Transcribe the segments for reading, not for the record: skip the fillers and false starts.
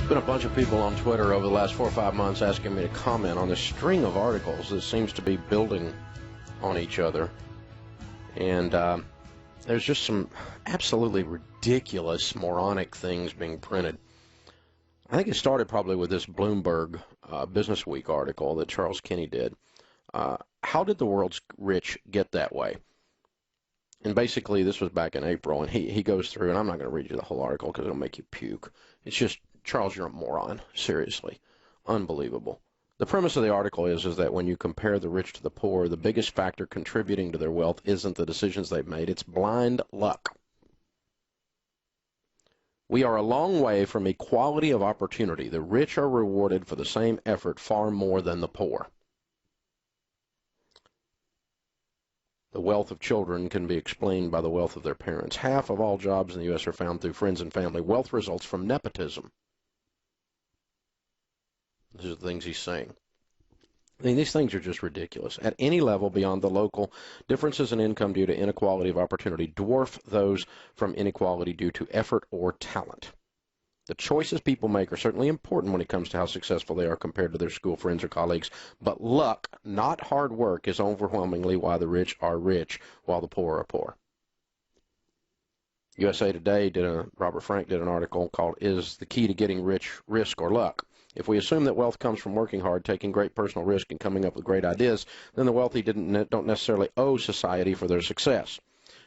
Been a bunch of people on Twitter over the last 4 or 5 months asking me to comment on this string of articles that seems to be building on each other. And there's just some absolutely ridiculous, moronic things being printed. I think it started probably with this Bloomberg Business Week article that Charles Kinney did. How did the world's rich get that way? And basically, this was back in April, and he goes through, and I'm not going to read you the whole article because it'll make you puke. It's just, Charles, you're a moron. Seriously. Unbelievable. The premise of the article is that when you compare the rich to the poor, the biggest factor contributing to their wealth isn't the decisions they've made, it's blind luck. We are a long way from equality of opportunity. The rich are rewarded for the same effort far more than the poor. The wealth of children can be explained by the wealth of their parents. Half of all jobs in the U.S. are found through friends and family. Wealth results from nepotism. These are the things he's saying. I mean, these things are just ridiculous. At any level beyond the local, differences in income due to inequality of opportunity dwarf those from inequality due to effort or talent. The choices people make are certainly important when it comes to how successful they are compared to their school friends or colleagues, but luck, not hard work, is overwhelmingly why the rich are rich while the poor are poor. USA Today Robert Frank did an article called, "Is the Key to Getting Rich Risk or Luck?" If we assume that wealth comes from working hard, taking great personal risk, and coming up with great ideas, then the wealthy don't necessarily owe society for their success.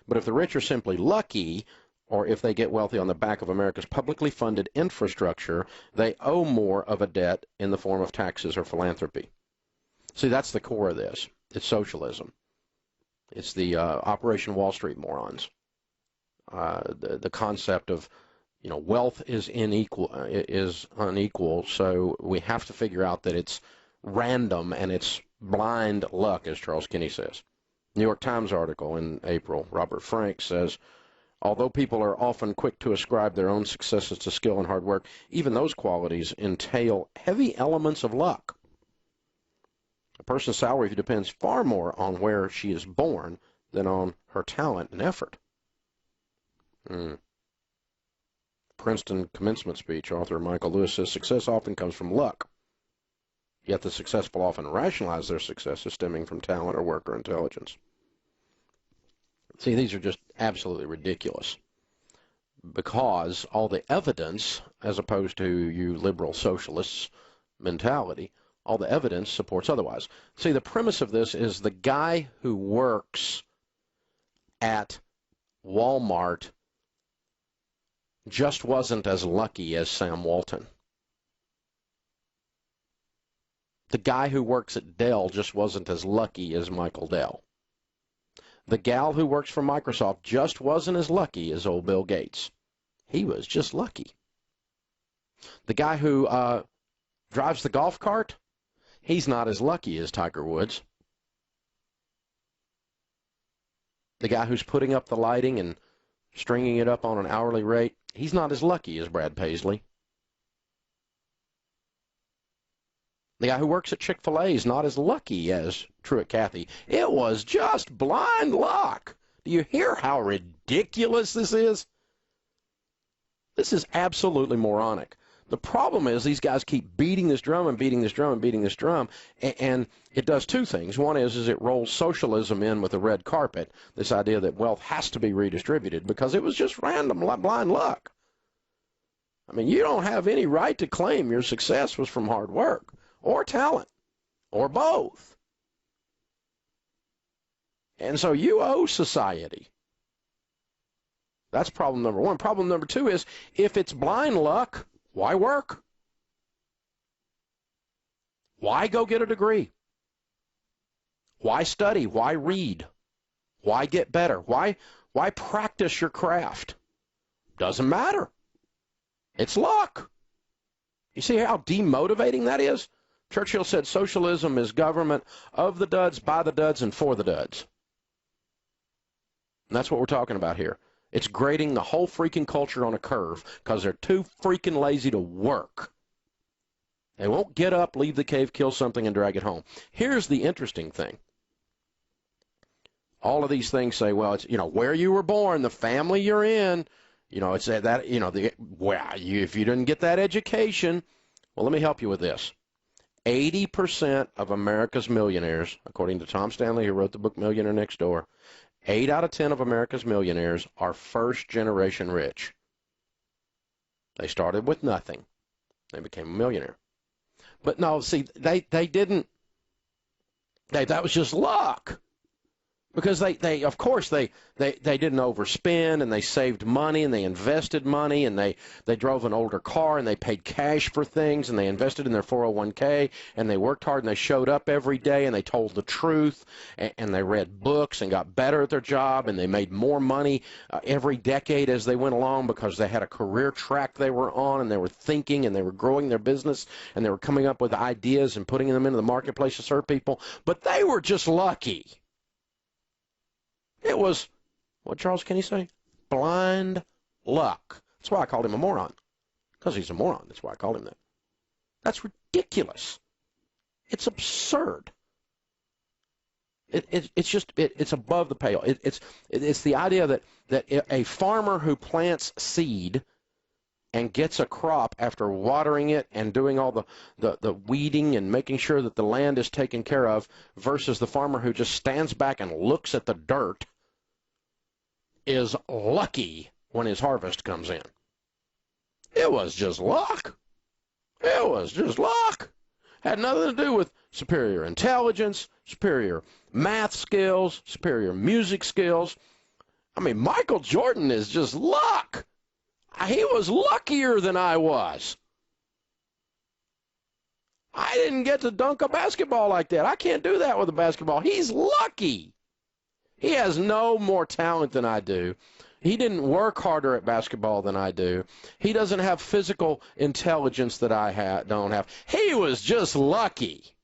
But if the rich are simply lucky, or if they get wealthy on the back of America's publicly funded infrastructure, they owe more of a debt in the form of taxes or philanthropy. See, that's the core of this. It's socialism. It's the Operation Wall Street morons. The concept of, wealth is unequal, so we have to figure out that it's random and it's blind luck, as Charles Kinney says. New York Times article in April, Robert Frank says, although people are often quick to ascribe their own successes to skill and hard work, even those qualities entail heavy elements of luck. A person's salary depends far more on where she is born than on her talent and effort. Princeton commencement speech author Michael Lewis says success often comes from luck, yet the successful often rationalize their success as stemming from talent or work or intelligence. See, these are just absolutely ridiculous because all the evidence, as opposed to you liberal socialists' mentality, all the evidence supports otherwise. See, the premise of this is the guy who works at Walmart just wasn't as lucky as Sam Walton. The guy who works at Dell just wasn't as lucky as Michael Dell. The gal who works for Microsoft just wasn't as lucky as old Bill Gates. He was just lucky. The guy who drives the golf cart, he's not as lucky as Tiger Woods. The guy who's putting up the lighting and stringing it up on an hourly rate, he's not as lucky as Brad Paisley. The guy who works at Chick-fil-A is not as lucky as Truett Cathy. It was just blind luck. Do you hear how ridiculous this is? This is absolutely moronic. The problem is these guys keep beating this drum and beating this drum and beating this drum, and it does two things. One is it rolls socialism in with a red carpet, this idea that wealth has to be redistributed because it was just random, blind luck. I mean, you don't have any right to claim your success was from hard work or talent or both. And so you owe society. That's problem number one. Problem number two is if it's blind luck, why work? Why go get a degree? Why study? Why read? Why get better? Why practice your craft? Doesn't matter. It's luck. You see how demotivating that is? Churchill said socialism is government of the duds, by the duds, and for the duds. And that's what we're talking about here. It's grading the whole freaking culture on a curve because they're too freaking lazy to work. They won't get up, leave the cave, kill something, and drag it home. Here's the interesting thing. All of these things say, well, it's, where you were born, the family you're in, You know, it's that, you know, if you didn't get that education, well, let me help you with this. 80% of America's millionaires, according to Tom Stanley, who wrote the book Millionaire Next Door, 8 out of 10 of America's millionaires are first-generation rich. They started with nothing. They became a millionaire. But no, see, they didn't. That was just luck. Because they of course, they didn't overspend, and they saved money, and they invested money, and they drove an older car, and they paid cash for things, and they invested in their 401k, and they worked hard, and they showed up every day, and they told the truth, and they read books and got better at their job, and they made more money every decade as they went along because they had a career track they were on, and they were thinking, and they were growing their business, and they were coming up with ideas and putting them into the marketplace to serve people. But they were just lucky. It was, what Charles Kinney say? Blind luck. That's why I called him a moron. Because he's a moron. That's why I called him that. That's ridiculous. It's absurd. It's above the pale. It's the idea that a farmer who plants seed and gets a crop after watering it and doing all the weeding and making sure that the land is taken care of versus the farmer who just stands back and looks at the dirt is lucky when his harvest comes in. It was just luck. It was just luck. Had nothing to do with superior intelligence, superior math skills, superior music skills. I mean, Michael Jordan is just luck. He was luckier than I was. I didn't get to dunk a basketball like that. I can't do that with a basketball. He's lucky. He has no more talent than I do. He didn't work harder at basketball than I do. He doesn't have physical intelligence that I don't have. He was just lucky.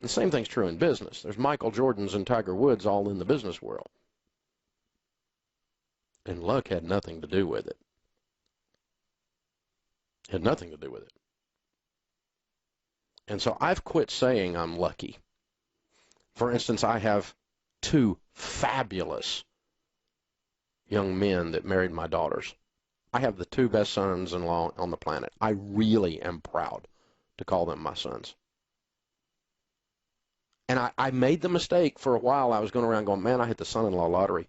The same thing's true in business. There's Michael Jordans and Tiger Woods all in the business world. And luck had nothing to do with it. Had nothing to do with it. And so I've quit saying I'm lucky. For instance, I have 2 fabulous young men that married my daughters. I have the 2 best sons-in-law on the planet. I really am proud to call them my sons. And I made the mistake for a while. I was going around going, man, I hit the son-in-law lottery.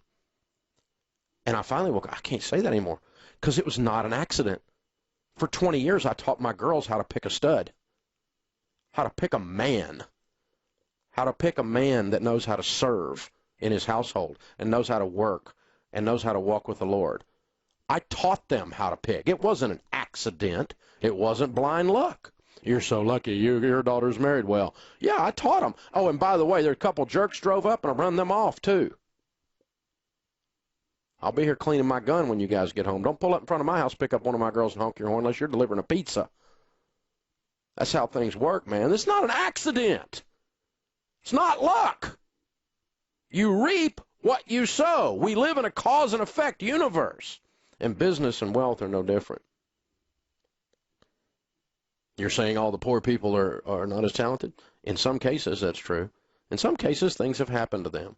And I finally woke up, I can't say that anymore because it was not an accident. For 20 years, I taught my girls how to pick a stud, how to pick a man. How to pick a man that knows how to serve in his household and knows how to work and knows how to walk with the Lord. I taught them how to pick. It wasn't an accident. It wasn't blind luck. You're so lucky. Your daughter's married well. Yeah, I taught them. Oh, and by the way, there a couple jerks drove up and I run them off too. I'll be here cleaning my gun when you guys get home. Don't pull up in front of my house, pick up one of my girls and honk your horn unless you're delivering a pizza. That's how things work, man. It's not an accident. It's not luck. You reap what you sow. We live in a cause and effect universe. And business and wealth are no different. You're saying all the poor people are not as talented? In some cases, that's true. In some cases, things have happened to them.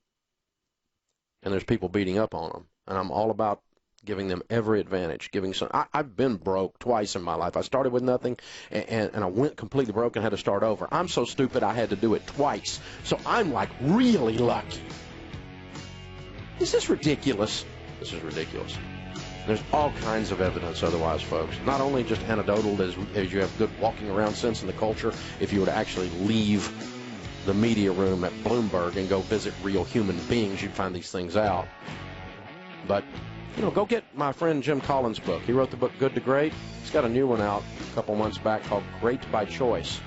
And there's people beating up on them. And I'm all about giving them every advantage. I've been broke twice in my life. I started with nothing, and I went completely broke and had to start over. I'm so stupid I had to do it twice. So I'm like really lucky. Is this ridiculous? This is ridiculous. There's all kinds of evidence otherwise, folks. Not only just anecdotal as you have good walking around sense in the culture, if you were to actually leave the media room at Bloomberg and go visit real human beings, you'd find these things out. But go get my friend Jim Collins' book. He wrote the book Good to Great. He's got a new one out a couple months back called Great by Choice.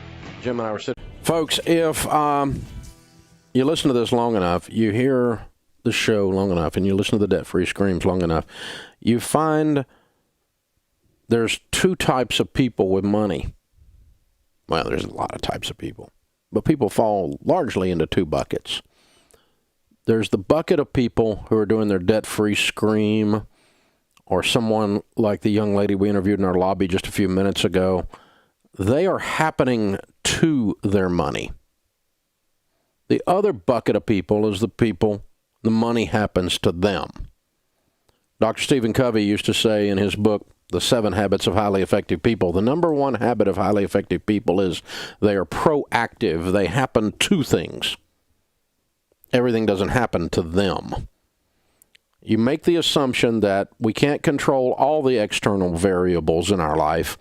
Jim and I were sitting. Folks, if you listen to this long enough, you hear the show long enough, and you listen to the debt-free screams long enough, you find there's 2 types of people with money. Well, there's a lot of types of people, but people fall largely into 2 buckets. There's the bucket of people who are doing their debt-free scream, or someone like the young lady we interviewed in our lobby just a few minutes ago. They are happening to their money. The other bucket of people is the people the money happens to them. Dr. Stephen Covey used to say in his book, The 7 Habits of Highly Effective People, the number one habit of highly effective people is they are proactive. They happen to things. Everything doesn't happen to them. You make the assumption that we can't control all the external variables in our life,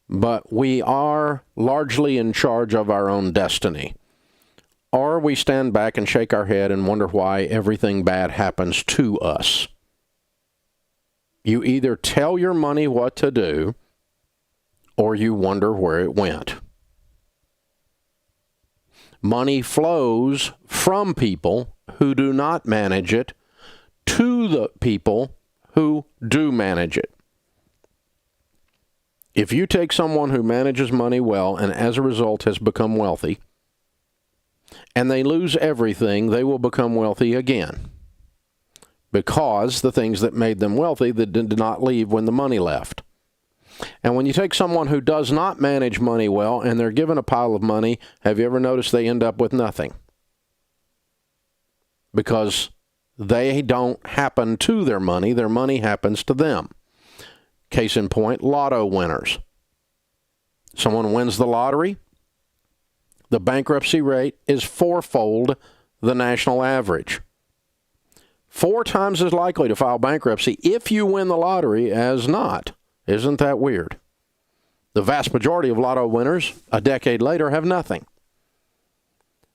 but we are largely in charge of our own destiny. Or we stand back and shake our head and wonder why everything bad happens to us. You either tell your money what to do, or you wonder where it went. Money flows from people who do not manage it to the people who do manage it. If you take someone who manages money well and as a result has become wealthy, and they lose everything, they will become wealthy again. Because the things that made them wealthy that did not leave when the money left. And when you take someone who does not manage money well and they're given a pile of money, have you ever noticed they end up with nothing? Because they don't happen to their money happens to them. Case in point, lotto winners. Someone wins the lottery, the bankruptcy rate is 4-fold the national average. 4 times as likely to file bankruptcy if you win the lottery as not. Isn't that weird? The vast majority of lotto winners, a decade later, have nothing.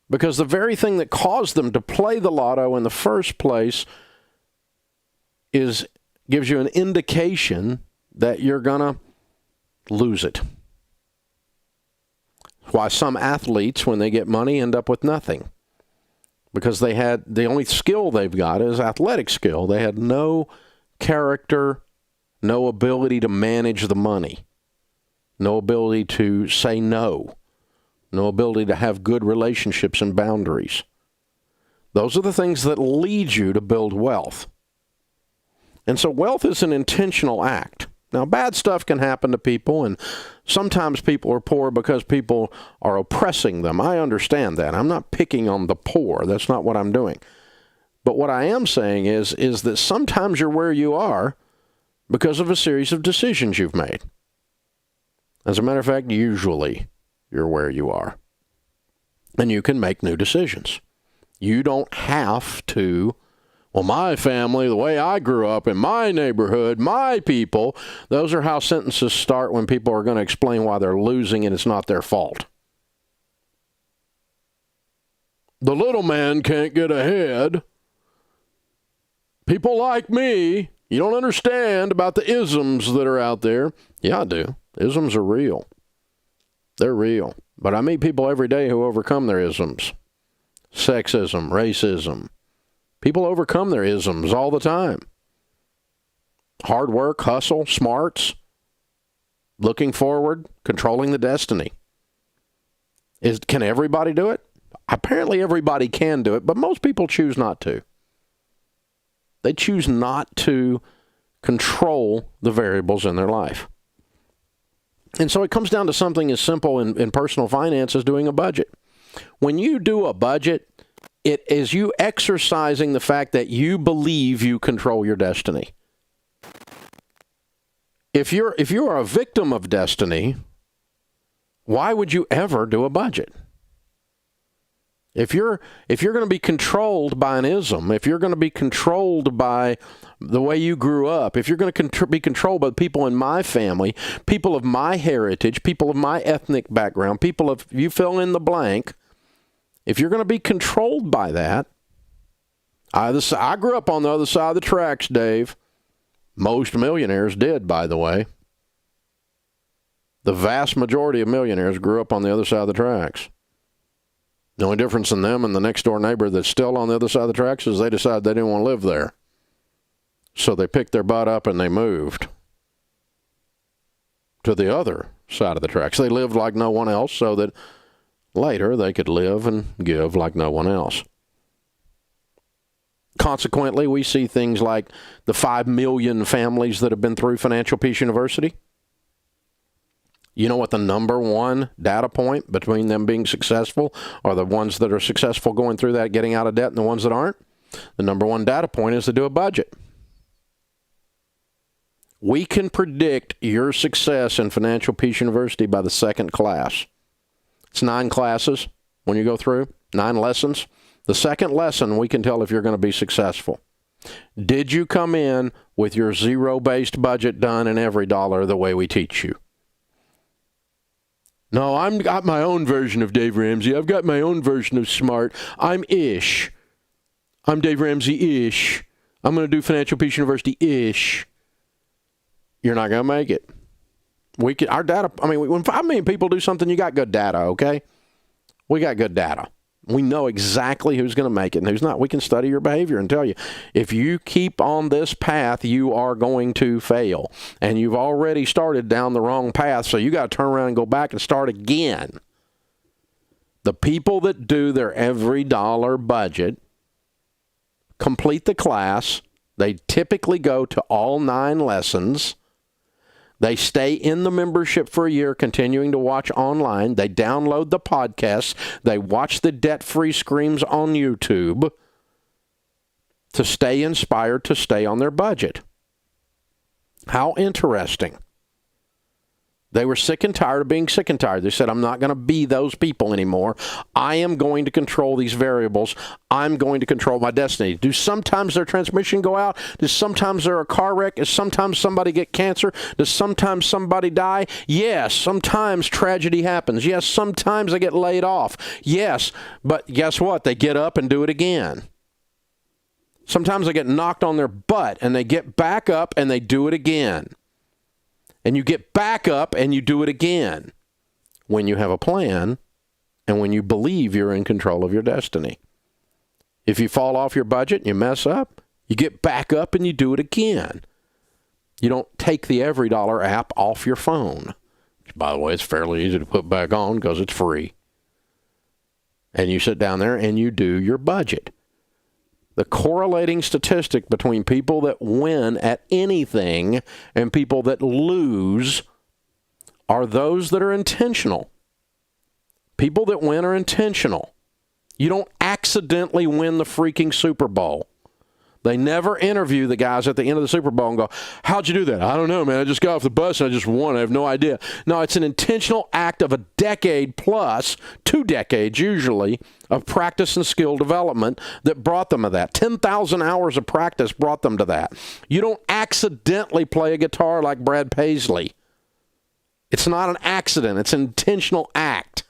Because the very thing that caused them to play the lotto in the first place gives you an indication that you're going to lose it. Why some athletes, when they get money, end up with nothing. Because the only skill they've got is athletic skill. They had no character, no ability to manage the money, no ability to say no, no ability to have good relationships and boundaries. Those are the things that lead you to build wealth. And so wealth is an intentional act. Now, bad stuff can happen to people, and sometimes people are poor because people are oppressing them. I understand that. I'm not picking on the poor. That's not what I'm doing. But what I am saying is that sometimes you're where you are because of a series of decisions you've made. As a matter of fact, usually you're where you are. And you can make new decisions. You don't have to, well, my family, the way I grew up in my neighborhood, my people, those are how sentences start when people are going to explain why they're losing and it's not their fault. The little man can't get ahead. People like me, you don't understand about the isms that are out there. Yeah, I do. Isms are real. They're real. But I meet people every day who overcome their isms. Sexism, racism. People overcome their isms all the time. Hard work, hustle, smarts, looking forward, controlling the destiny. Can everybody do it? Apparently everybody can do it, but most people choose not to. They choose not to control the variables in their life. And so it comes down to something as simple in personal finance as doing a budget. When you do a budget, it is you exercising the fact that you believe you control your destiny. If you are a victim of destiny, why would you ever do a budget? If you're going to be controlled by an ism, if you're going to be controlled by the way you grew up, if you're going to be controlled by people in my family, people of my heritage, people of my ethnic background, people of, you fill in the blank, if you're going to be controlled by that, I grew up on the other side of the tracks, Dave. Most millionaires did, by the way. The vast majority of millionaires grew up on the other side of the tracks. The only difference in them and the next door neighbor that's still on the other side of the tracks is they decided they didn't want to live there. So they picked their butt up and they moved to the other side of the tracks. They lived like no one else so that later they could live and give like no one else. Consequently, we see things like the 5 million families that have been through Financial Peace University. You know what the number one data point between them being successful are the ones that are successful going through that, getting out of debt, and the ones that aren't? The number one data point is to do a budget. We can predict your success in Financial Peace University by the second class. It's 9 classes when you go through, 9 lessons. The second lesson, we can tell if you're going to be successful. Did you come in with your zero-based budget done in every dollar the way we teach you? No, I've got my own version of Dave Ramsey. I've got my own version of smart. I'm Ish. I'm Dave Ramsey-ish. I'm going to do Financial Peace University-ish. You're not going to make it. Our data, when 5 million people do something, you got good data, okay? We got good data. We know exactly who's going to make it and who's not. We can study your behavior and tell you, if you keep on this path, you are going to fail. And you've already started down the wrong path, so you got to turn around and go back and start again. The people that do their every dollar budget complete the class. They typically go to all 9 lessons. They stay in the membership for a year, continuing to watch online. They download the podcasts. They watch the debt-free screams on YouTube to stay inspired, to stay on their budget. How interesting. They were sick and tired of being sick and tired. They said, I'm not going to be those people anymore. I am going to control these variables. I'm going to control my destiny. Do sometimes their transmission go out? Does sometimes there a car wreck? Does sometimes somebody get cancer? Does sometimes somebody die? Yes, sometimes tragedy happens. Yes, sometimes they get laid off. Yes, but guess what? They get up and do it again. Sometimes they get knocked on their butt and they get back up and they do it again. And you get back up and you do it again when you have a plan and when you believe you're in control of your destiny. If you fall off your budget and you mess up, you get back up and you do it again. You don't take the Every Dollar app off your phone. Which, by the way, it's fairly easy to put back on because it's free. And you sit down there and you do your budget. The correlating statistic between people that win at anything and people that lose are those that are intentional. People that win are intentional. You don't accidentally win the freaking Super Bowl. They never interview the guys at the end of the Super Bowl and go, how'd you do that? I don't know, man. I just got off the bus and I just won. I have no idea. No, it's an intentional act of a decade plus, 2 decades usually, of practice and skill development that brought them to that. 10,000 hours of practice brought them to that. You don't accidentally play a guitar like Brad Paisley. It's not an accident. It's an intentional act.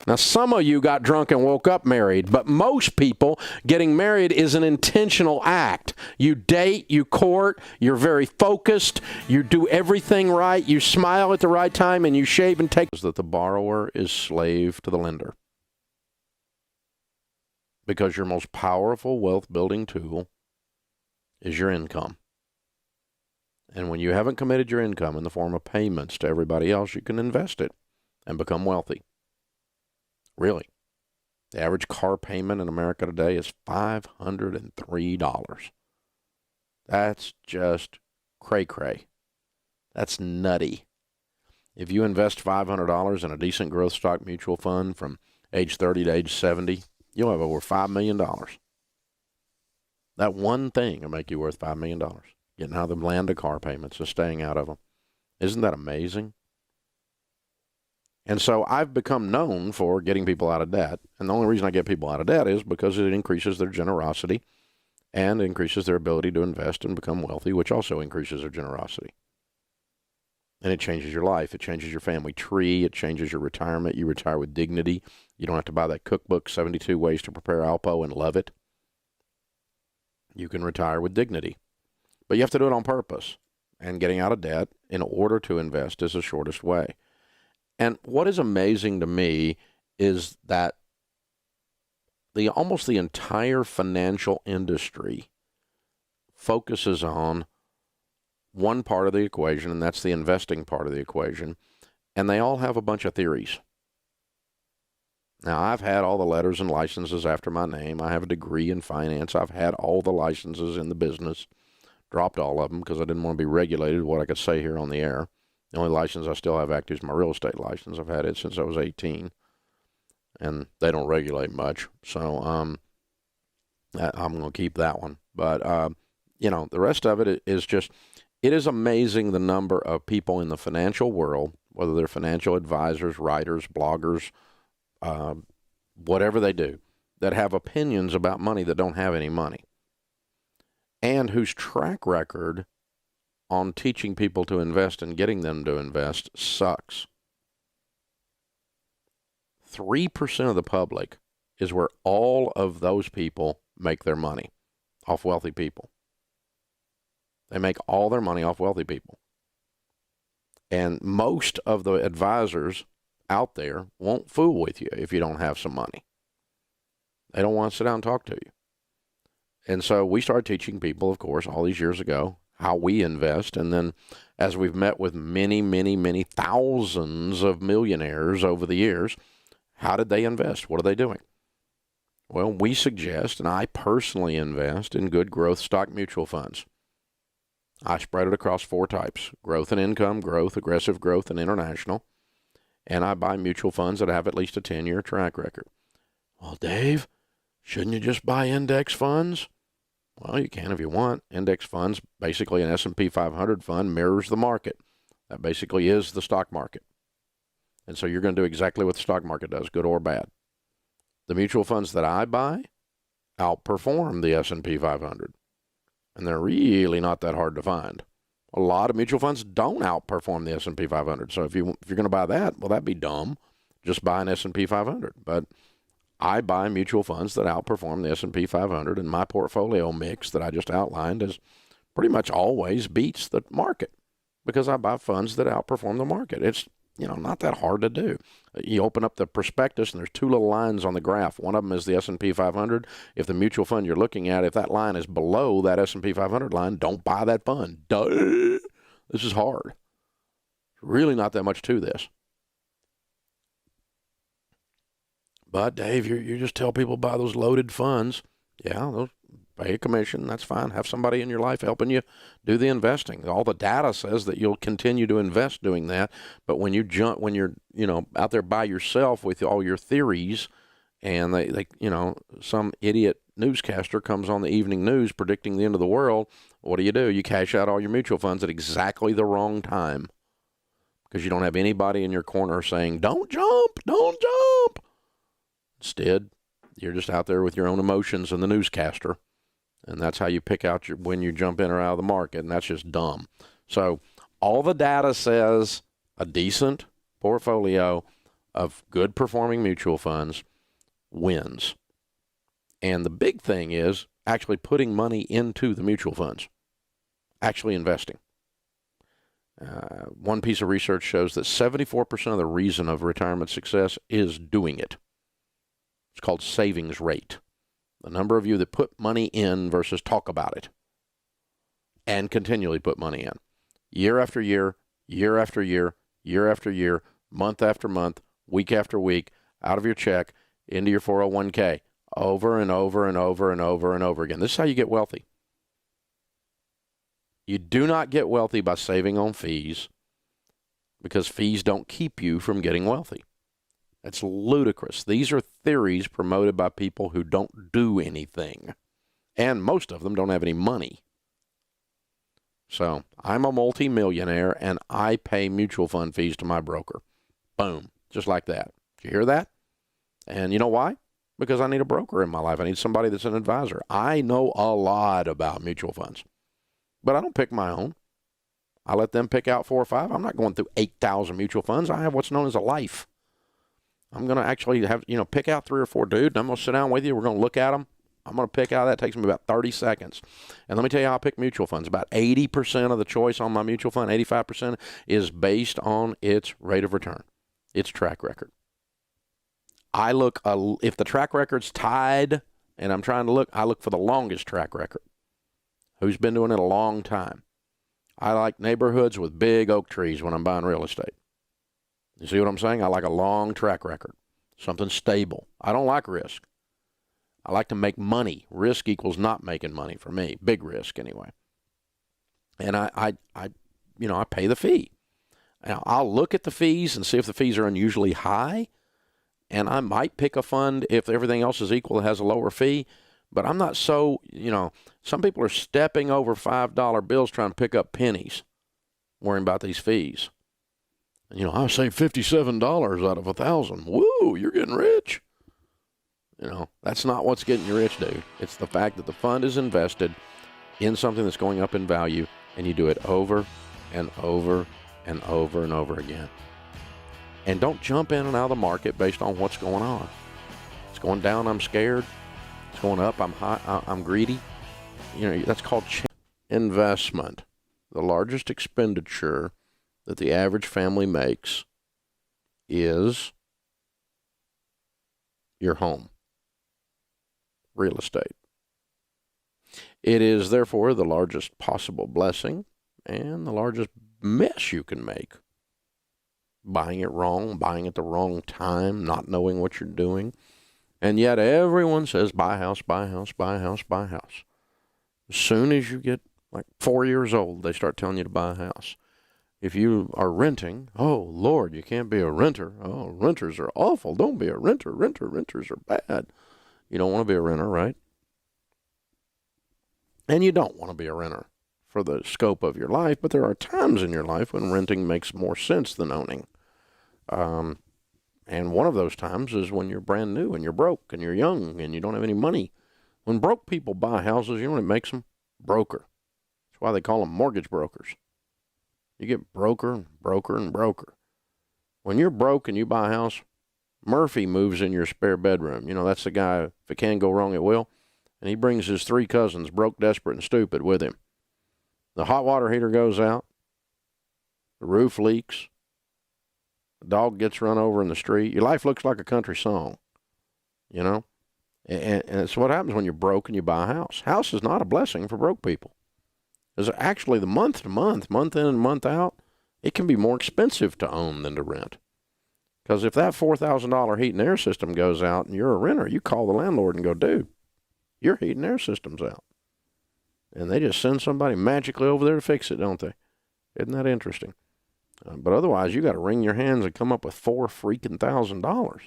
Now, some of you got drunk and woke up married, but most people getting married is an intentional act. You date, you court, you're very focused, you do everything right, you smile at the right time, and you shave and take. That the borrower is slave to the lender. Because your most powerful wealth-building tool is your income. And when you haven't committed your income in the form of payments to everybody else, you can invest it and become wealthy. Really. The average car payment in America today is $503. That's just cray-cray. That's nutty. If you invest $500 in a decent growth stock mutual fund from age 30 to age 70, you'll have over $5 million. That one thing will make you worth $5 million. Getting out of them land of car payments and staying out of them. Isn't that amazing? And so I've become known for getting people out of debt. And the only reason I get people out of debt is because it increases their generosity and increases their ability to invest and become wealthy, which also increases their generosity. And it changes your life. It changes your family tree. It changes your retirement. You retire with dignity. You don't have to buy that cookbook, 72 Ways to Prepare Alpo, and love it. You can retire with dignity. But you have to do it on purpose. And getting out of debt in order to invest is the shortest way. And what is amazing to me is that almost the entire financial industry focuses on one part of the equation, and that's the investing part of the equation, and they all have a bunch of theories. Now, I've had all the letters and licenses after my name. I have a degree in finance. I've had all the licenses in the business, dropped all of them because I didn't want to be regulated what I could say here on the air. The only license I still have active is my real estate license. I've had it since I was 18, and they don't regulate much. So I'm going to keep that one. But, the rest of it is just, It is amazing the number of people in the financial world, whether they're financial advisors, writers, bloggers, whatever they do, that have opinions about money that don't have any money, and whose track record on teaching people to invest and getting them to invest sucks. 3% of the public is where all of those people make their money, off wealthy people. They make all their money off wealthy people. And most of the advisors out there won't fool with you if you don't have some money. They don't want to sit down and talk to you. And so we started teaching people, of course, all these years ago, how we invest. And then as we've met with many, many, many thousands of millionaires over the years, how did they invest? What are they doing? Well, we suggest, and I personally invest in good growth stock mutual funds. I spread it across 4 types: growth and income, growth, aggressive growth, and international. And I buy mutual funds that have at least a 10-year track record. Well, Dave, shouldn't you just buy index funds? Well, you can if you want. Index funds, basically an S&P 500 fund, mirrors the market. That basically is the stock market. And so you're going to do exactly what the stock market does, good or bad. The mutual funds that I buy outperform the S&P 500. And they're really not that hard to find. A lot of mutual funds don't outperform the S&P 500. So if you're going to buy that, well, that'd be dumb. Just buy an S&P 500. But I buy mutual funds that outperform the S&P 500, and my portfolio mix that I just outlined is pretty much always beats the market because I buy funds that outperform the market. It's not that hard to do. You open up the prospectus, and there's 2 little lines on the graph. One of them is the S&P 500. If the mutual fund you're looking at, if that line is below that S&P 500 line, don't buy that fund. Duh. This is hard. Really not that much to this. But, Dave, you just tell people buy those loaded funds. Yeah, those pay a commission. That's fine. Have somebody in your life helping you do the investing. All the data says that you'll continue to invest doing that. But when you're out there by yourself with all your theories, and they some idiot newscaster comes on the evening news predicting the end of the world, what do? You cash out all your mutual funds at exactly the wrong time because you don't have anybody in your corner saying, don't jump, don't jump. Instead, you're just out there with your own emotions and the newscaster. And that's how you pick out when you jump in or out of the market, and that's just dumb. So all the data says a decent portfolio of good performing mutual funds wins. And the big thing is actually putting money into the mutual funds, actually investing. One piece of research shows that 74% of the reason of retirement success is doing it. It's called savings rate. The number of you that put money in versus talk about it and continually put money in. Year after year, year after year, year after year, month after month, week after week, out of your check, into your 401k, over and over and over and over and over again. This is how you get wealthy. You do not get wealthy by saving on fees because fees don't keep you from getting wealthy. It's ludicrous. These are theories promoted by people who don't do anything. And most of them don't have any money. So I'm a multimillionaire, and I pay mutual fund fees to my broker. Boom. Just like that. Did you hear that? And you know why? Because I need a broker in my life. I need somebody that's an advisor. I know a lot about mutual funds, but I don't pick my own. I let them pick out 4 or 5. I'm not going through 8,000 mutual funds. I have what's known as a life. I'm going to actually have, pick out 3 or 4 dudes. I'm going to sit down with you. We're going to look at them. I'm going to pick out that. It takes me about 30 seconds. And let me tell you how I pick mutual funds. About 80% of the choice on my mutual fund, 85%, is based on its rate of return, its track record. I look, if the track record's tied and I'm trying to look, I look for the longest track record. Who's been doing it a long time? I like neighborhoods with big oak trees when I'm buying real estate. You see what I'm saying? I like a long track record, something stable. I don't like risk. I like to make money. Risk equals not making money for me. Big risk anyway. And I pay the fee. Now, I'll look at the fees and see if the fees are unusually high, and I might pick a fund if everything else is equal that has a lower fee. But I'm not so, some people are stepping over $5 bills trying to pick up pennies, worrying about these fees. And, I saved $57 out of 1,000. Woo, you're getting rich. That's not what's getting you rich, dude. It's the fact that the fund is invested in something that's going up in value, and you do it over and over and over and over again. And don't jump in and out of the market based on what's going on. It's going down, I'm scared. It's going up, I'm greedy. That's called investment. The largest expenditure that the average family makes is your home, real estate. It is therefore the largest possible blessing and the largest mess you can make. Buying it wrong, buying at the wrong time, not knowing what you're doing. And yet everyone says, buy a house, buy a house, buy a house, buy a house. As soon as you get like 4 years old, they start telling you to buy a house. If you are renting, oh, Lord, you can't be a renter. Oh, renters are awful. Don't be a renter. Renters are bad. You don't want to be a renter, right? And you don't want to be a renter for the scope of your life, but there are times in your life when renting makes more sense than owning. And one of those times is when you're brand new and you're broke and you're young and you don't have any money. When broke people buy houses, you know what makes them? Broker. That's why they call them mortgage brokers. You get broker and broker and broker. When you're broke and you buy a house, Murphy moves in your spare bedroom. That's the guy, if it can go wrong, it will. And he brings his 3 cousins, broke, desperate, and stupid, with him. The hot water heater goes out. The roof leaks. The dog gets run over in the street. Your life looks like a country song, And it's what happens when you're broke and you buy a house. House is not a blessing for broke people. It's actually the month to month, month in and month out, it can be more expensive to own than to rent. Because if that $4,000 heat and air system goes out and you're a renter, you call the landlord and go, dude, your heat and air system's out. And they just send somebody magically over there to fix it, don't they? Isn't that interesting? But otherwise, you got to wring your hands and come up with $4,000.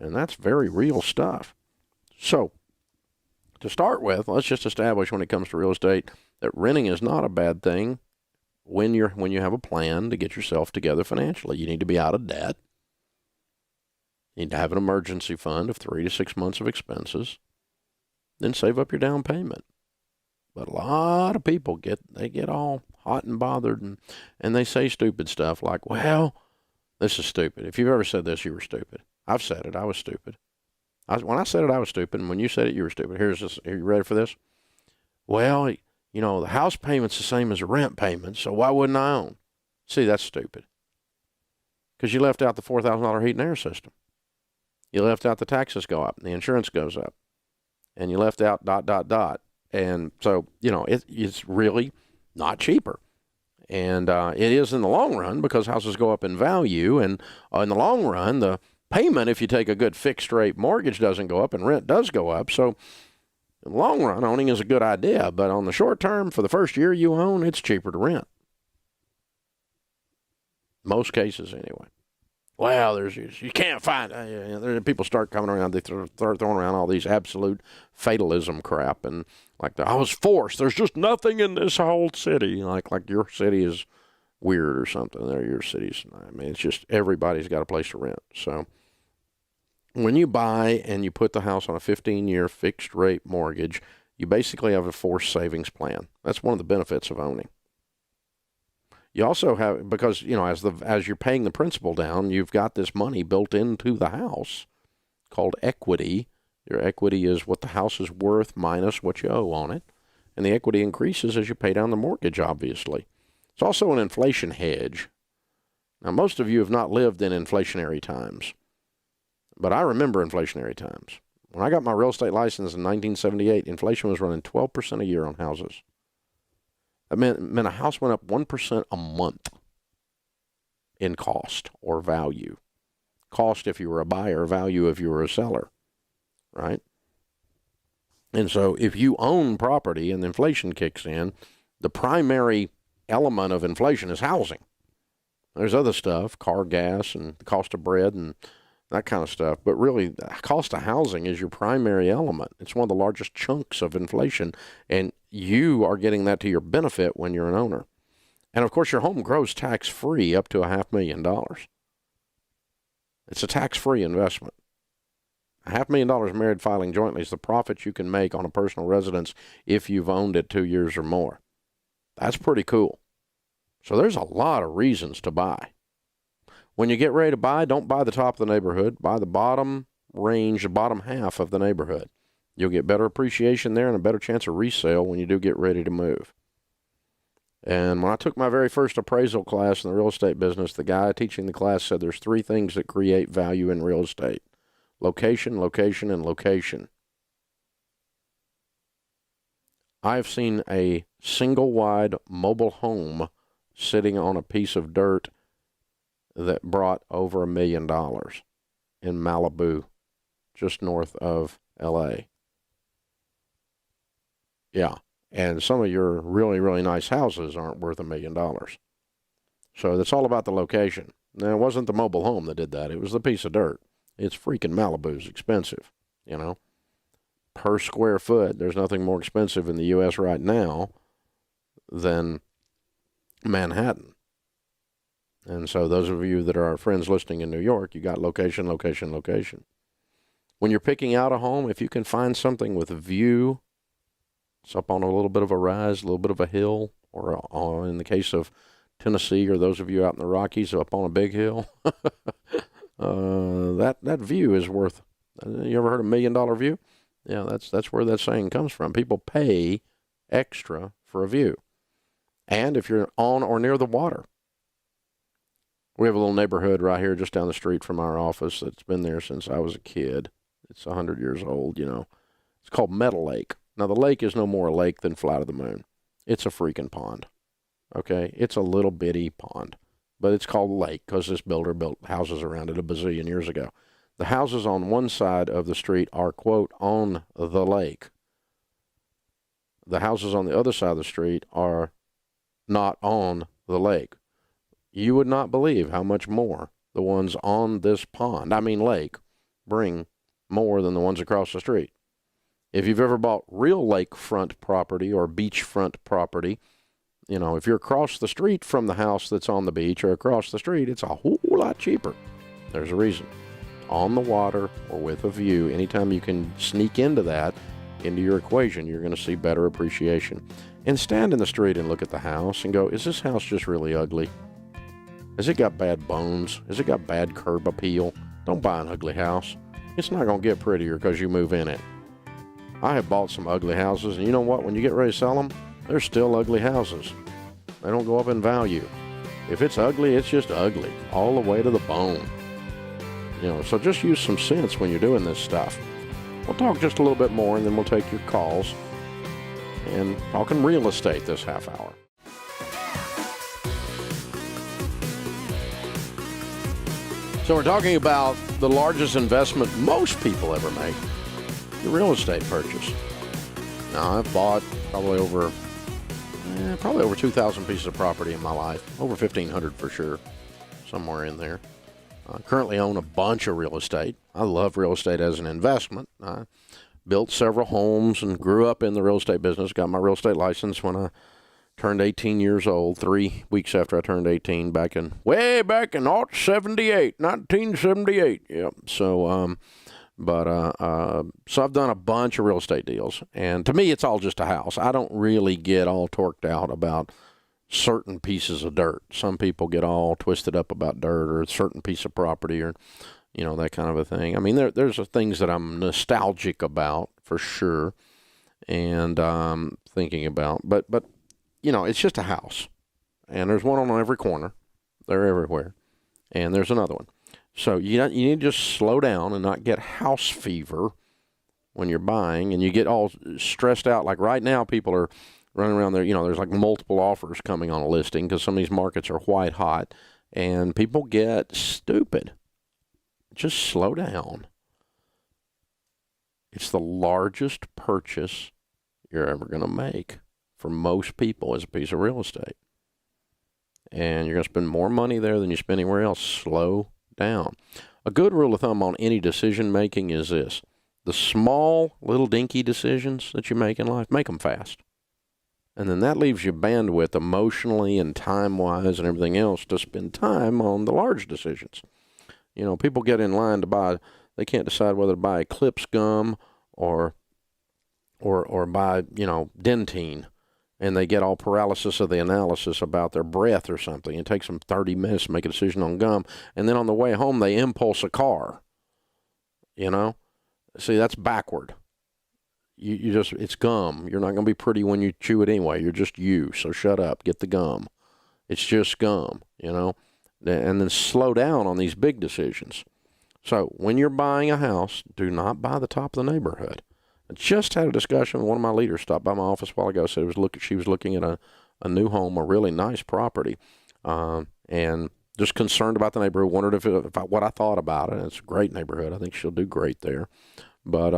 And that's very real stuff. So, to start with, let's just establish when it comes to real estate that renting is not a bad thing when you have a plan to get yourself together financially. You need to be out of debt. You need to have an emergency fund of 3 to 6 months of expenses. Then save up your down payment. But a lot of people get all hot and bothered and they say stupid stuff like, well, this is stupid. If you've ever said this, you were stupid. I've said it. I was stupid. When I said it, I was stupid. And when you said it, you were stupid. Are you ready for this? Well, the house payment's the same as a rent payment, so why wouldn't I own? See, that's stupid. Because you left out the $4,000 heat and air system. You left out the taxes go up and the insurance goes up. And you left out ... And so, it's really not cheaper. And it is in the long run because houses go up in value. And in the long run, the payment, if you take a good fixed rate mortgage, doesn't go up and rent does go up. So in the long run, owning is a good idea. But on the short term, for the first year you own, it's cheaper to rent. Most cases, anyway. Well, you can't find people start coming around, they start throwing around all these absolute fatalism crap, and I was forced. There's just nothing in this whole city. Like your city is weird or something. Your city's, it's just everybody's got a place to rent. So when you buy and you put the house on a 15-year fixed rate mortgage, you basically have a forced savings plan. That's one of the benefits of owning. You also have, because, as you're paying the principal down, you've got this money built into the house called equity. Your equity is what the house is worth minus what you owe on it. And the equity increases as you pay down the mortgage, obviously. It's also an inflation hedge. Now, most of you have not lived in inflationary times, but I remember inflationary times. When I got my real estate license in 1978, inflation was running 12% a year on houses. That meant a house went up 1% a month in cost or value. Cost if you were a buyer, value if you were a seller, right? And so if you own property and inflation kicks in, the primary element of inflation is housing. There's other stuff, car gas and the cost of bread and that kind of stuff. But really, the cost of housing is your primary element. It's one of the largest chunks of inflation, and you are getting that to your benefit when you're an owner. And of course, your home grows tax-free up to $500,000. It's a tax-free investment. $500,000 married filing jointly is the profit you can make on a personal residence if you've owned it 2 years or more. That's pretty cool. So there's a lot of reasons to buy. When you get ready to buy, don't buy the top of the neighborhood. Buy the bottom range, the bottom half of the neighborhood. You'll get better appreciation there and a better chance of resale when you do get ready to move. And when I took my very first appraisal class in the real estate business, the guy teaching the class said there's 3 things that create value in real estate: location, location, and location. I've seen a single-wide mobile home sitting on a piece of dirt that brought over $1 million in Malibu, just north of L.A. Yeah, and some of your really, really nice houses aren't worth $1 million. So that's all about the location. Now, it wasn't the mobile home that did that. It was the piece of dirt. It's freaking Malibu's expensive, you know. Per square foot, there's nothing more expensive in the U.S. right now than Manhattan. And so those of you that are our friends listening in New York, you got location, location, location. When you're picking out a home, if you can find something with a view, it's up on a little bit of a rise, a little bit of a hill, or in the case of Tennessee or those of you out in the Rockies, up on a big hill, that view is worth. You ever heard of $1 million view? Yeah, that's where that saying comes from. People pay extra for a view. And if you're on or near the water. We have a little neighborhood right here just down the street from our office that's been there since I was a kid. It's 100 years old, you know. It's called Meadow Lake. Now, the lake is no more a lake than Flat of the Moon. It's a freaking pond, okay? It's a little bitty pond, but it's called a lake because this builder built houses around it a bazillion years ago. The houses on one side of the street are, quote, on the lake. The houses on the other side of the street are not on the lake. You would not believe how much more the ones on this pond, lake, bring more than the ones across the street. If you've ever bought real lakefront property or beachfront property, you know, if you're across the street from the house that's on the beach or across the street, it's a whole lot cheaper. There's a reason. On the water or with a view, anytime you can sneak into your equation, you're going to see better appreciation. And stand in the street and look at the house and go, is this house just really ugly? Has it got bad bones? Has it got bad curb appeal? Don't buy an ugly house. It's not going to get prettier because you move in it. I have bought some ugly houses, and you know what? When you get ready to sell them, they're still ugly houses. They don't go up in value. If it's ugly, it's just ugly, all the way to the bone. You know, so just use some sense when you're doing this stuff. We'll talk just a little bit more, and then we'll take your calls and talking real estate this half hour. So we're talking about the largest investment most people ever make, your real estate purchase. Now, I've bought probably over 2,000 pieces of property in my life, over 1,500 for sure, somewhere in there. I currently own a bunch of real estate. I love real estate as an investment. I built several homes and grew up in the real estate business, got my real estate license when I turned 18 years old, 3 weeks after I turned 18, way back in 1978. Yep. So, so I've done a bunch of real estate deals, and to me, it's all just a house. I don't really get all torqued out about certain pieces of dirt. Some people get all twisted up about dirt or a certain piece of property or, you know, that kind of a thing. I mean, there's things that I'm nostalgic about for sure, and thinking about, but you know, it's just a house, and there's one on every corner. They're everywhere, and there's another one. So you need to just slow down and not get house fever when you're buying, and you get all stressed out. Like right now, people are running around there. You know, there's like multiple offers coming on a listing because some of these markets are white hot, and people get stupid. Just slow down. It's the largest purchase you're ever going to make for most people is a piece of real estate. And you're going to spend more money there than you spend anywhere else. Slow down. A good rule of thumb on any decision making is this: the small little dinky decisions that you make in life, make them fast. And then that leaves you bandwidth emotionally and time-wise and everything else to spend time on the large decisions. You know, people get in line to buy, they can't decide whether to buy Eclipse gum or buy, Dentine. And they get all paralysis of the analysis about their breath or something. It takes them 30 minutes to make a decision on gum. And then on the way home, they impulse a car. See, that's backward. You just, it's gum. You're not going to be pretty when you chew it anyway. You're just you. So shut up. Get the gum. It's just gum, And then slow down on these big decisions. So when you're buying a house, do not buy the top of the neighborhood. I just had a discussion with one of my leaders, stopped by my office a while ago, said she was looking at a new home, a really nice property, and just concerned about the neighborhood, wondered what I thought about it. It's a great neighborhood. I think she'll do great there. But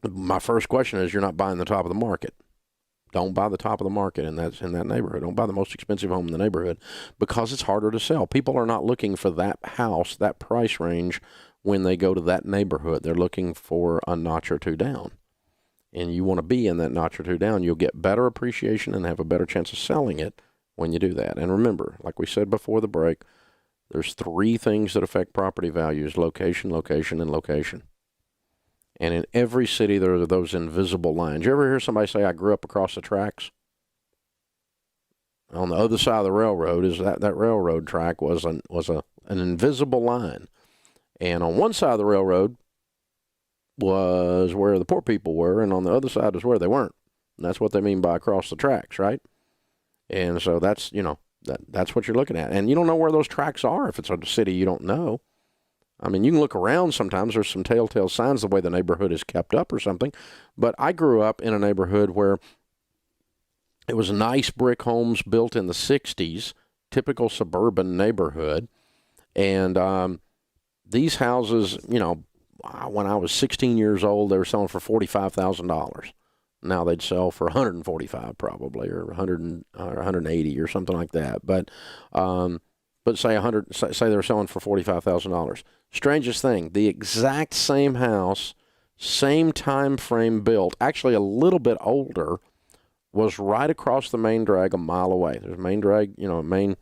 my first question is, you're not buying the top of the market. Don't buy the top of the market in that neighborhood. Don't buy the most expensive home in the neighborhood because it's harder to sell. People are not looking for that house, that price range when they go to that neighborhood. They're looking for a notch or two down. And you want to be in that notch or two down. You'll get better appreciation and have a better chance of selling it when you do that. And remember, like we said before the break, there's 3 things that affect property values: location, location, and location. And in every city, there are those invisible lines. You ever hear somebody say, I grew up across the tracks? On the other side of the railroad is that railroad track was an invisible line. And on one side of the railroad was where the poor people were, and on the other side is where they weren't. And that's what they mean by across the tracks, right? And so that's, that's what you're looking at. And you don't know where those tracks are if it's a city you don't know. I mean, you can look around sometimes. There's some telltale signs the way the neighborhood is kept up or something. But I grew up in a neighborhood where it was nice brick homes built in the 60s, typical suburban neighborhood. And these houses, when I was 16 years old, they were selling for $45,000. Now they'd sell for $145 probably, or $180 or something like that. But say they were selling for $45,000. Strangest thing, the exact same house, same time frame built, actually a little bit older, was right across the main drag a mile away. There's a main drag, a main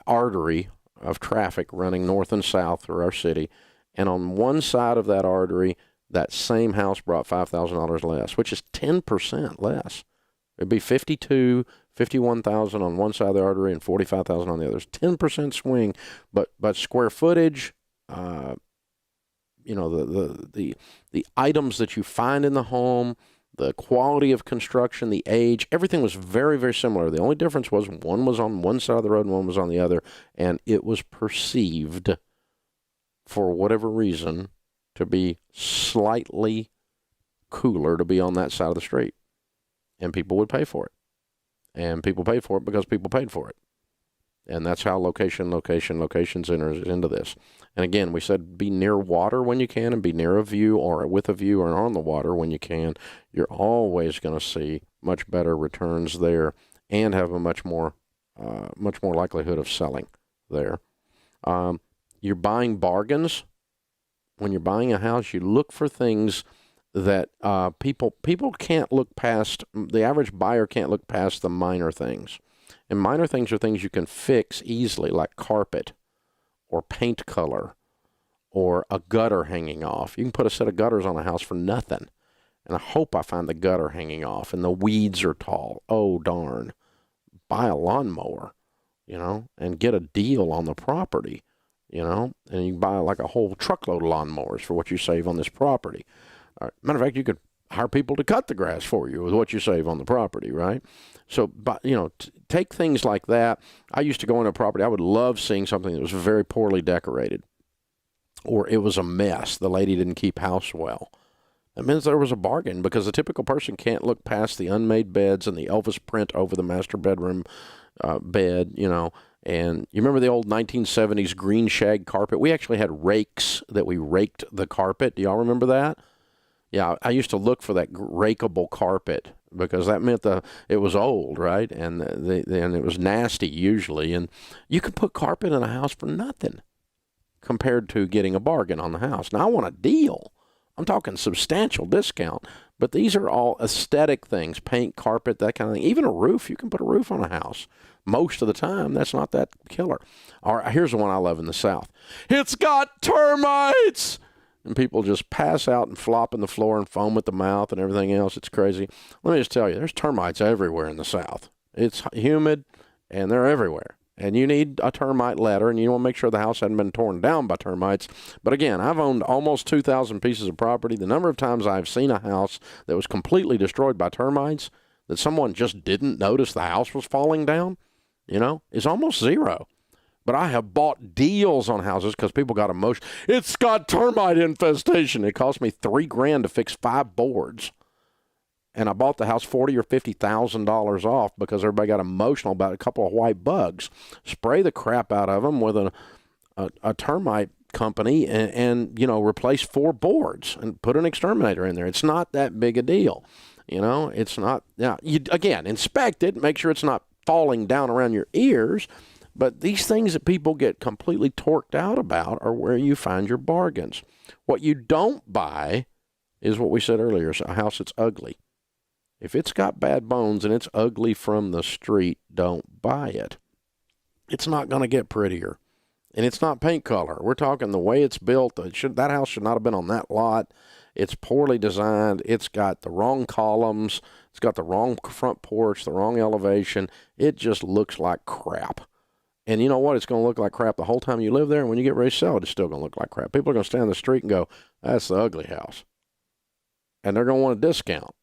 artery of traffic running north and south through our city. And on one side of that artery, that same house brought $5,000 less, which is 10% less. It'd be $51,000 on one side of the artery and $45,000 on the other. It's 10% swing, but square footage, the items that you find in the home, the quality of construction, the age, everything was very, very similar. The only difference was one was on one side of the road and one was on the other, and it was perceived, for whatever reason, to be slightly cooler to be on that side of the street. And people would pay for it. And people paid for it because people paid for it. And that's how locations enters into this. And again, we said be near water when you can, and be near a view or with a view or on the water when you can. You're always going to see much better returns there and have a much more likelihood of selling there. You're buying bargains. When you're buying a house, you look for things that people can't look past. The average buyer can't look past the minor things. And minor things are things you can fix easily, like carpet or paint color or a gutter hanging off. You can put a set of gutters on a house for nothing. And I hope I find the gutter hanging off and the weeds are tall. Oh, darn. Buy a lawnmower, and get a deal on the property, and you can buy like a whole truckload of lawnmowers for what you save on this property. Matter of fact, you could hire people to cut the grass for you with what you save on the property, right? So, take things like that. I used to go into a property. I would love seeing something that was very poorly decorated, or it was a mess. The lady didn't keep house well. That means there was a bargain, because the typical person can't look past the unmade beds and the Elvis print over the master bedroom bed, And you remember the old 1970s green shag carpet? We actually had rakes that we raked the carpet. Do y'all remember that? Yeah, I used to look for that rakeable carpet because that meant it was old, right? And and it was nasty usually. And you could put carpet in a house for nothing. compared to getting a bargain on the house. Now, I want a deal. I'm talking substantial discount, but these are all aesthetic things, paint, carpet, that kind of thing. Even a roof, you can put a roof on a house. Most of the time, that's not that killer. All right, here's the one I love in the South. It's got termites! And people just pass out and flop on the floor and foam at the mouth and everything else. It's crazy. Let me just tell you, there's termites everywhere in the South. It's humid, and they're everywhere. And you need a termite ladder, and you want to make sure the house hadn't been torn down by termites. But again, I've owned almost 2,000 pieces of property. The number of times I've seen a house that was completely destroyed by termites, that someone just didn't notice the house was falling down, is almost zero. But I have bought deals on houses because people got emotional. It's got termite infestation. It cost me $3,000 to fix 5 boards. And I bought the house $40,000 or $50,000 off because everybody got emotional about a couple of white bugs. Spray the crap out of them with a termite company and replace 4 boards and put an exterminator in there. It's not that big a deal. It's not. Now, again, inspect it, make sure it's not falling down around your ears. But these things that people get completely torqued out about are where you find your bargains. What you don't buy is what we said earlier, is a house that's ugly. If it's got bad bones and it's ugly from the street, don't buy it. It's not going to get prettier. And it's not paint color. We're talking the way it's built. That house should not have been on that lot. It's poorly designed. It's got the wrong columns. It's got the wrong front porch, the wrong elevation. It just looks like crap. And you know what? It's going to look like crap the whole time you live there. And when you get ready to sell it, it's still going to look like crap. People are going to stand in the street and go, that's the ugly house. And they're going to want a discount.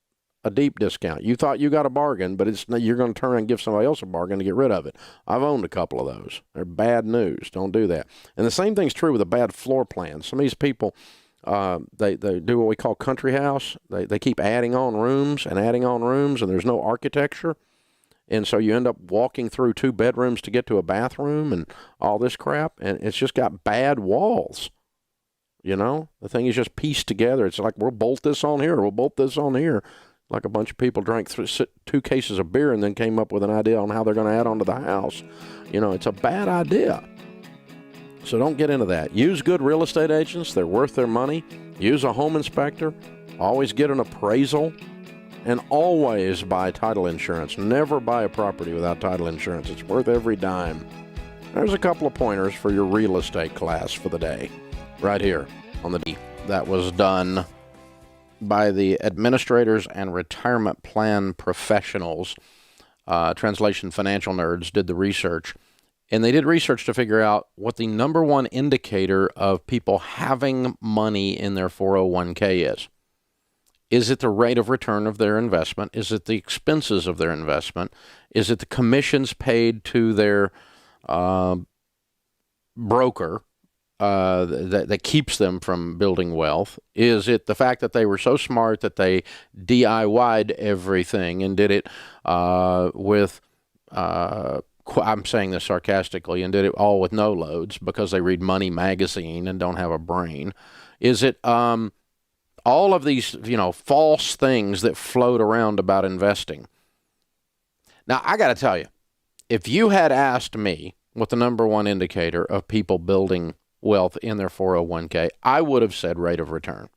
A deep discount. You thought you got a bargain, but you're going to turn and give somebody else a bargain to get rid of it. I've owned a couple of those. They're bad news. Don't do that. And the same thing's true with a bad floor plan. Some of these people, they do what we call country house. They keep adding on rooms, and there's no architecture. And so you end up walking through 2 bedrooms to get to a bathroom and all this crap, and it's just got bad walls. The thing is just pieced together. It's like, we'll bolt this on here, we'll bolt this on here. Like a bunch of people drank 2 cases of beer and then came up with an idea on how they're going to add on to the house. It's a bad idea. So don't get into that. Use good real estate agents. They're worth their money. Use a home inspector. Always get an appraisal. And always buy title insurance. Never buy a property without title insurance. It's worth every dime. There's a couple of pointers for your real estate class for the day. Right here on the D. That was done by the administrators and retirement plan professionals. Translation Financial Nerds did the research. And they did research to figure out what the number one indicator of people having money in their 401k is. Is it the rate of return of their investment? Is it the expenses of their investment? Is it the commissions paid to their broker that keeps them from building wealth? Is it the fact that they were so smart that they DIY'd everything and did it with, I'm saying this sarcastically, and did it all with no loads because they read Money Magazine and don't have a brain? Is it all of these, false things that float around about investing? Now, I got to tell you, if you had asked me what the number one indicator of people building wealth in their 401k, I would have said rate of return.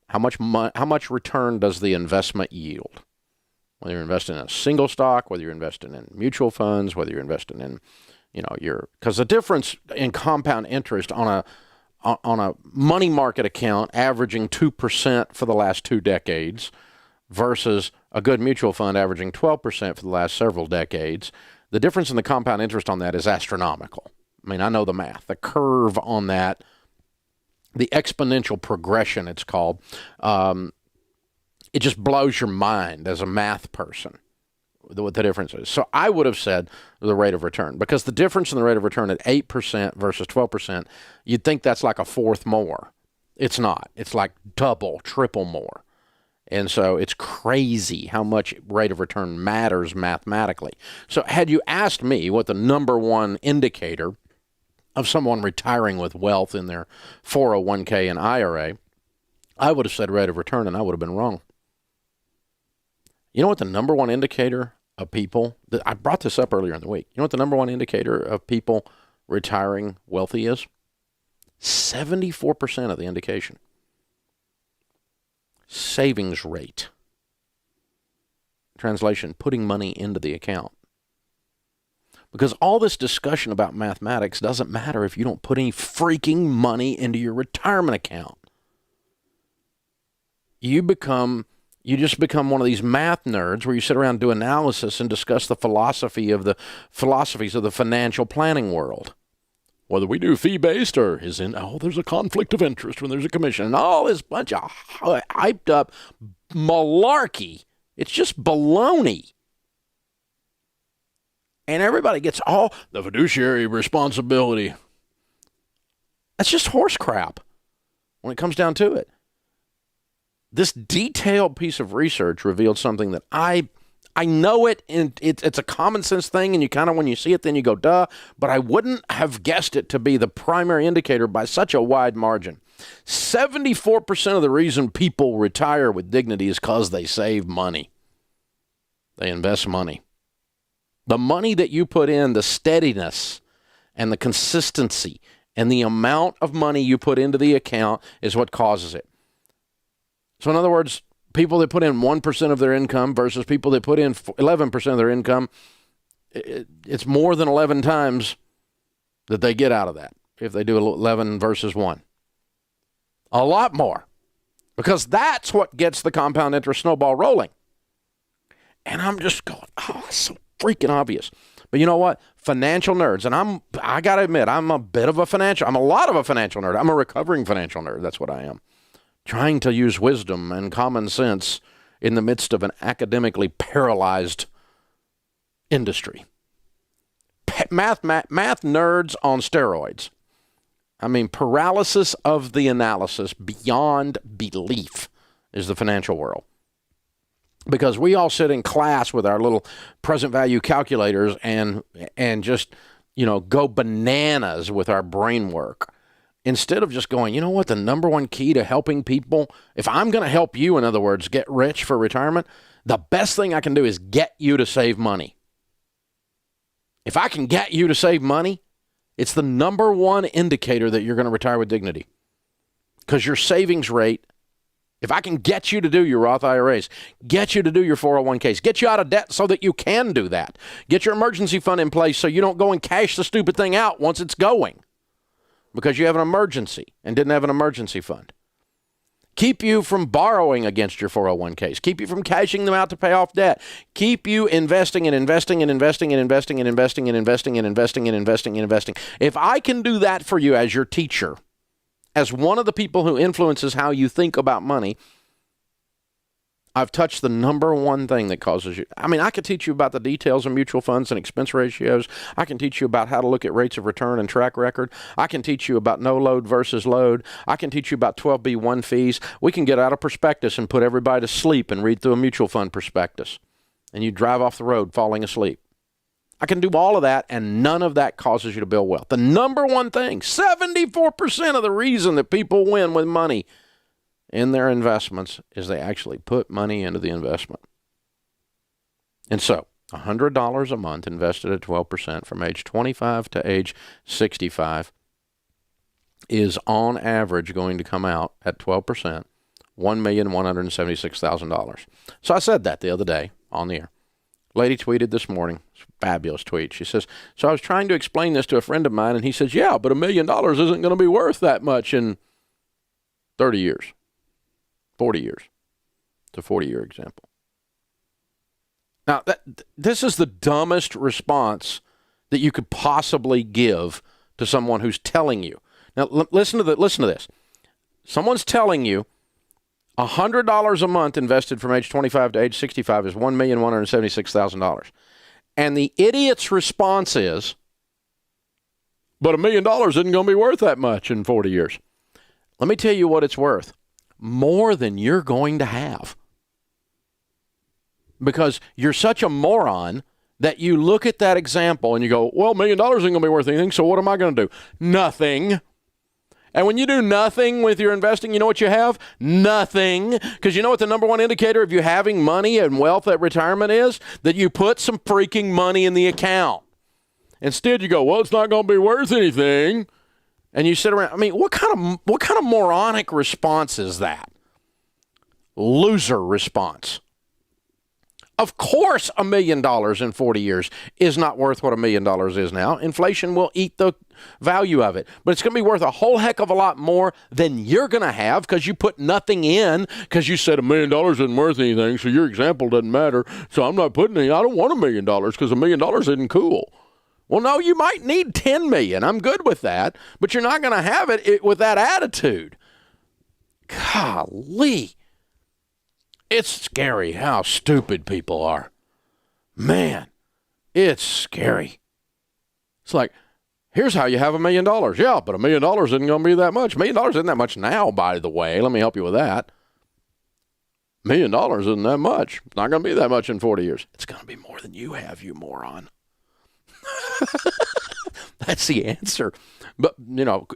How much return does the investment yield? Whether you're investing in a single stock, whether you're investing in mutual funds, whether you're investing in, because the difference in compound interest on a money market account averaging 2% for the last 2 decades versus a good mutual fund averaging 12% for the last several decades, the difference in the compound interest on that is astronomical. I mean, I know the math. The curve on that, the exponential progression it's called, it just blows your mind as a math person what the difference is. So I would have said the rate of return, because the difference in the rate of return at 8% versus 12%, you'd think that's like a fourth more. It's not. It's like double, triple more. And so it's crazy how much rate of return matters mathematically. So had you asked me what the number one indicator of someone retiring with wealth in their 401k and IRA, I would have said rate of return, and I would have been wrong. You know what the number one indicator of people, I brought this up earlier in the week. You know what the number one indicator of people retiring wealthy is? 74% of the indication. Savings rate. Translation, putting money into the account. Because all this discussion about mathematics doesn't matter if you don't put any freaking money into your retirement account. You just become one of these math nerds where you sit around and do analysis and discuss the philosophies of the financial planning world. Whether we do fee-based or there's a conflict of interest when there's a commission, and all this bunch of hyped up malarkey. It's just baloney. And everybody gets all the fiduciary responsibility. That's just horse crap when it comes down to it. This detailed piece of research revealed something that I know it, and it's a common sense thing, and you kind of, when you see it, then you go, duh, but I wouldn't have guessed it to be the primary indicator by such a wide margin. 74% of the reason people retire with dignity is because they save money. They invest money. The money that you put in, the steadiness and the consistency and the amount of money you put into the account is what causes it. So in other words, people that put in 1% of their income versus people that put in 11% of their income, it's more than 11 times that they get out of that if they do 11 versus 1. A lot more, because that's what gets the compound interest snowball rolling. And I'm just going, oh, it's so freaking obvious. But you know what? Financial nerds, and I got to admit, I'm a lot of a financial nerd. I'm a recovering financial nerd. That's what I am. Trying to use wisdom and common sense in the midst of an academically paralyzed industry. Math nerds on steroids. I mean, paralysis of the analysis beyond belief is the financial world. Because we all sit in class with our little present value calculators and just, go bananas with our brain work. Instead of just going, you know what, the number one key to helping people, if I'm going to help you, in other words, get rich for retirement, the best thing I can do is get you to save money. If I can get you to save money, it's the number one indicator that you're going to retire with dignity. Because your savings rate, if I can get you to do your Roth IRAs, get you to do your 401ks, get you out of debt so that you can do that, get your emergency fund in place so you don't go and cash the stupid thing out once it's going because you have an emergency and didn't have an emergency fund. Keep you from borrowing against your 401ks. Keep you from cashing them out to pay off debt. Keep you investing and investing and investing and investing and investing and investing and investing and investing and investing. If I can do that for you as your teacher, as one of the people who influences how you think about money, I've touched the number one thing that causes you. I mean, I could teach you about the details of mutual funds and expense ratios. I can teach you about how to look at rates of return and track record. I can teach you about no load versus load. I can teach you about 12B1 fees. We can get out a prospectus and put everybody to sleep and read through a mutual fund prospectus. And you drive off the road falling asleep. I can do all of that, and none of that causes you to build wealth. The number one thing, 74% of the reason that people win with money in their investments is they actually put money into the investment. And so, $100 a month invested at 12% from age 25 to age 65 is on average going to come out at 12%, $1,176,000. So I said that the other day on the air. Lady tweeted this morning, fabulous tweet. She says, so I was trying to explain this to a friend of mine, and he says, yeah, but $1 million isn't going to be worth that much in 30 years. 40 years. It's a 40-year example. Now, this is the dumbest response that you could possibly give to someone who's telling you. Now, listen to this. Someone's telling you $100 a month invested from age 25 to age 65 is $1,176,000. And the idiot's response is, but $1 million isn't going to be worth that much in 40 years. Let me tell you what it's worth. More than you're going to have. Because you're such a moron that you look at that example and you go, well, $1 million isn't going to be worth anything, so what am I going to do? Nothing. And when you do nothing with your investing, you know what you have? Nothing. Because you know what the number one indicator of you having money and wealth at retirement is? That you put some freaking money in the account. Instead, you go, well, it's not going to be worth anything. And you sit around. I mean, what kind of moronic response is that? Loser response. Of course, $1 million in 40 years is not worth what $1 million is now. Inflation will eat the value of it. But it's going to be worth a whole heck of a lot more than you're going to have because you put nothing in because you said $1 million isn't worth anything, so your example doesn't matter. So I'm not putting any. I don't want $1 million because $1 million isn't cool. Well, no, you might need 10 million. I'm good with that. But you're not going to have it with that attitude. Golly. It's scary how stupid people are. Man, it's scary. It's like, here's how you have $1 million. Yeah, but $1 million isn't going to be that much. $1 million isn't that much now, by the way. Let me help you with that. $1 million isn't that much. It's not going to be that much in 40 years. It's going to be more than you have, you moron. That's the answer. But,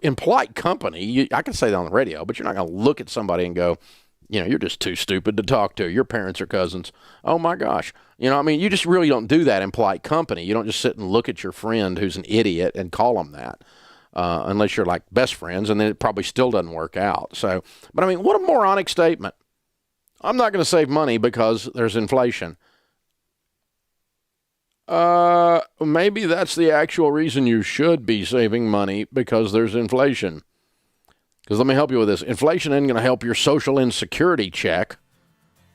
in polite company, I can say that on the radio, but you're not going to look at somebody and go, you're just too stupid to talk to. Your parents are cousins. Oh, my gosh. You just really don't do that in polite company. You don't just sit and look at your friend who's an idiot and call them that, unless you're like best friends, and then it probably still doesn't work out. So, but what a moronic statement. I'm not going to save money because there's inflation. Maybe that's the actual reason you should be saving money, because there's inflation. Because let me help you with this. Inflation isn't going to help your social insecurity check,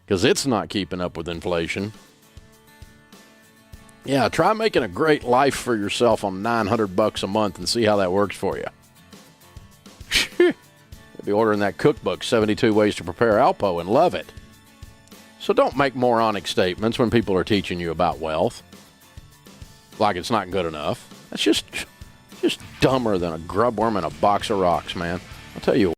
because it's not keeping up with inflation. Yeah, try making a great life for yourself on $900 a month and see how that works for you. You'll be ordering that cookbook, 72 Ways to Prepare Alpo, and love it. So don't make moronic statements when people are teaching you about wealth, like it's not good enough. That's just dumber than a grubworm in a box of rocks, man. I'll tell you